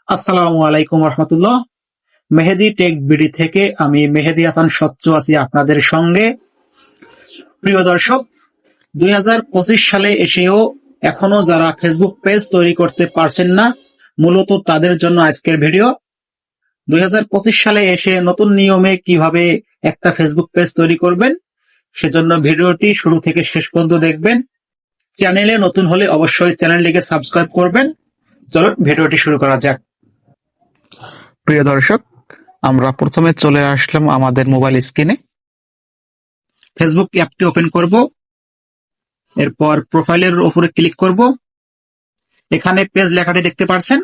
আসসালামু আলাইকুম রহমতুল্লাহ। মেহেদি tech BD থেকে আমি মেহেদি হাসান স্বচ্ছ আছি আপনাদের সঙ্গে। প্রিয় দর্শক, 2025 সালে এসেও এখনো যারা ফেসবুক পেজ তৈরি করতে পারছেন না, মূলত তাদের জন্য আজকের ভিডিও। 2025 সালে এসে নতুন নিয়মে কিভাবে একটা ফেসবুক পেজ তৈরি করবেন, সেজন্য ভিডিওটি শুরু থেকে শেষ পর্যন্ত দেখবেন। চ্যানেলে নতুন হলে অবশ্যই চ্যানেলটিকে সাবস্ক্রাইব করবেন। চলুন ভিডিওটি শুরু করা যাক। প্রিয় দর্শক, আমরা প্রথমে চলে আসলাম আমাদের মোবাইল স্ক্রিনে। ফেসবুক অ্যাপটি ওপেন করব, এরপর প্রোফাইলের উপরে ক্লিক করব। এখানে পেজ লেখাটি দেখতে পাচ্ছেন।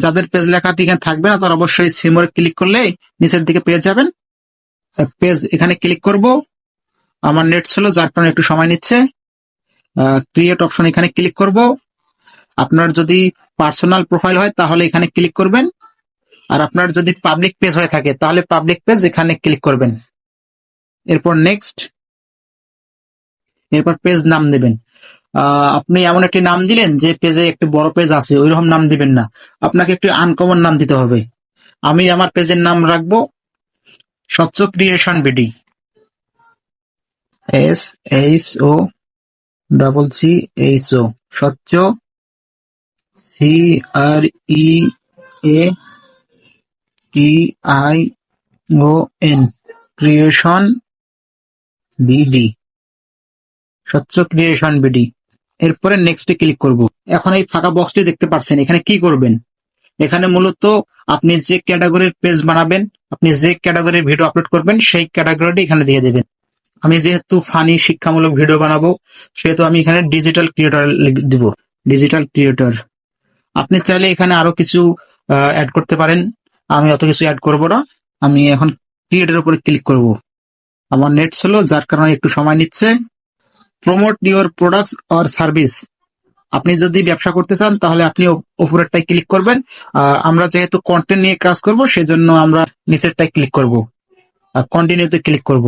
যাদের পেজ লেখাটি এখানে থাকবে না তারা অবশ্যই সিমোরে ক্লিক করলে নিচের দিকে পেয়ে যাবেন। পেজ এখানে ক্লিক করব। আমার নেট ছিল যার কারণে একটু সময় নিচ্ছে। ক্রিয়েট অপশন এখানে ক্লিক করব। আপনার যদি পার্সোনাল প্রোফাইল হয় তাহলে এখানে ক্লিক করবেন, আর আপনার যদি পাবলিক পেজ হয়ে থাকে তাহলে পাবলিক পেজ এখানে ক্লিক করবেন। এরপর নেক্সট, এরপর পেজ নাম দেবেন। আপনি এমন একটি নাম দিলেন যে পেজে একটি বড় পেজ আছে, ওইরকম নাম দিবেন না, আপনাকে একটি আনকমন নাম দিতে হবে। আমি আমার পেজের নাম রাখবো স্বচ্ছ ক্রিয়েশন বিডি, SHOCCHO, স্বচ্ছ CREATION, ক্রিয়েশন বিডি, স্বচ্ছ ক্রিয়েশন বিডি। এরপরে নেক্সটে ক্লিক করব। এখন এই ফাঁকা বক্সটি দেখতে পাচ্ছেন, এখানে কি করবেন? এখানে মূলত আপনি যে ক্যাটাগরির পেজ বানাবেন, আপনি যে ক্যাটাগরির ভিডিও আপলোড করবেন সেই ক্যাটাগরিটি এখানে দিয়ে দেবেন। আমি যেহেতু ফানি শিক্ষামূলক ভিডিও বানাবো সেহেতু আমি এখানে ডিজিটাল ক্রিয়েটর দিব, ডিজিটাল ক্রিয়েটর। আপনি চাইলে এখানে আরো কিছু অ্যাড করতে পারেন, আমি অত কিছু অ্যাড করব না। আমি এখন ক্রিয়েটের উপরে ক্লিক করব। আমার নেট ছিল যার কারণে একটু সময় নিচ্ছে। Promote your products or service, আপনি যদি ব্যবসা করতে চান তাহলে আপনি উপরেরটাই ক্লিক করবেন। আমরা যেহেতু কন্টেন্ট নিয়ে কাজ করব সেজন্য আমরা নিচেরটাই ক্লিক করব, কন্টিনিউতে ক্লিক করব।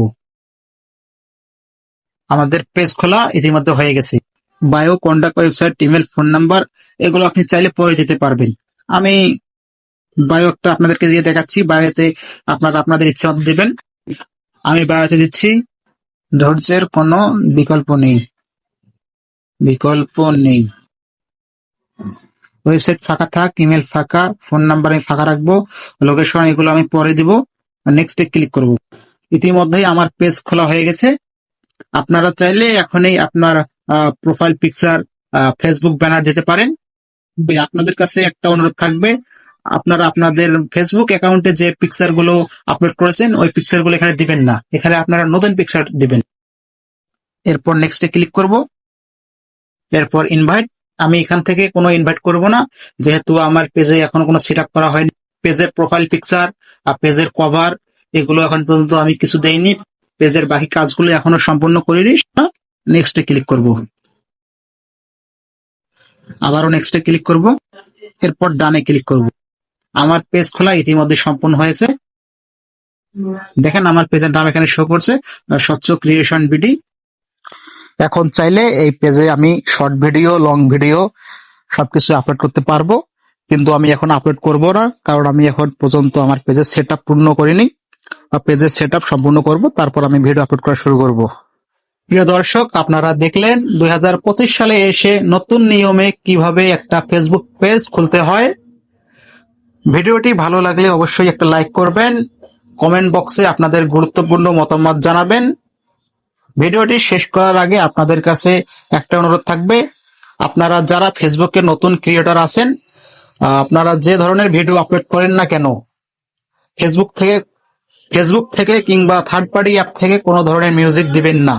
আমাদের পেজ খোলা ইতিমধ্যে হয়ে গেছে। Bio, contact, website, email, phone number, এগুলো আপনি চাইলে পরে দিতে পারবেন। আমি বায়োটা আপনাদেরকে দিয়ে দেখাচ্ছি। বায়োতে আপনারা আপনাদের ইচ্ছা মতো দিবেন। আমি বায়োতে দিচ্ছি, ধৈর্যের কোনো বিকল্প নেই, বিকল্প নেই। ওয়েবসাইট ফাঁকা থাক, ইমেল ফাঁকা, ফোন নাম্বার আমি ফাঁকা রাখবো, লোকেশন এগুলো আমি পরে দিব। নেক্সটে ক্লিক করব। ইতিমধ্যেই আমার পেজ খোলা হয়ে গেছে। আপনারা চাইলে এখনই আপনার প্রোফাইল পিকচার, ফেসবুক ব্যানার দিতে পারেন। আপনাদের কাছে একটা অনুরোধ থাকবে, আপনারা আপনাদের ফেসবুক অ্যাকাউন্টে যে পিকচার গুলো আপলোড করেছেন ওই পিকচার গুলো এখানে দিবেন না, এখানে আপনারা নতুন পিকচার দিবেন। এরপর নেক্সটে ক্লিক করব। এরপর ইনভাইট, আমি এখান থেকে কোনো ইনভাইট করব না, যেহেতু আমার পেজে এখনো কোনো সেট আপ করা হয়নি। পেজের প্রোফাইল পিকচার আর পেজের কভার এগুলো এখন পর্যন্ত আমি কিছু দেইনি, পেজের বাকি কাজগুলো এখনো সম্পূর্ণ করিনি। নেক্সটে ক্লিক করব, আবারও নেক্সটে ক্লিক করব, এরপর ডানে ক্লিক করব। আমার পেজ খোলা ইতিমধ্যে সম্পূর্ণ হয়েছে। দেখেন আমার পেজের নাম এখানে শো করছে, স্বচ্ছ ক্রিয়েশন বিডি। এখন চাইলে এই পেজে আমি শর্ট ভিডিও, লং ভিডিও সবকিছু আপলোড করতে পারবো, কিন্তু আমি এখন আপলোড করব না, কারণ আমি এখন পর্যন্ত আমার পেজের সেট আপ পূর্ণ করিনি। পেজের সেট আপ সম্পূর্ণ করব, তারপর আমি ভিডিও আপলোড করা শুরু করব। প্রিয় দর্শক, আপনারা দেখলেন 2025 সালে এসে নতুন নিয়মে কিভাবে একটা ফেসবুক পেজ খুলতে হয়। ভিডিওটি ভালো লাগলে অবশ্যই একটা লাইক করবেন, কমেন্ট বক্সে আপনাদের গুরুত্বপূর্ণ মতামত জানাবেন। ভিডিওটি শেষ করার আগে আপনাদের কাছে একটা অনুরোধ থাকবে, আপনারা যারা ফেসবুকে নতুন ক্রিয়েটর আছেন, আপনারা যে ধরনের ভিডিও আপলোড করেন না কেন, ফেসবুক থেকে কিংবা থার্ড পার্টি অ্যাপ থেকে কোনো ধরনের মিউজিক দিবেন না।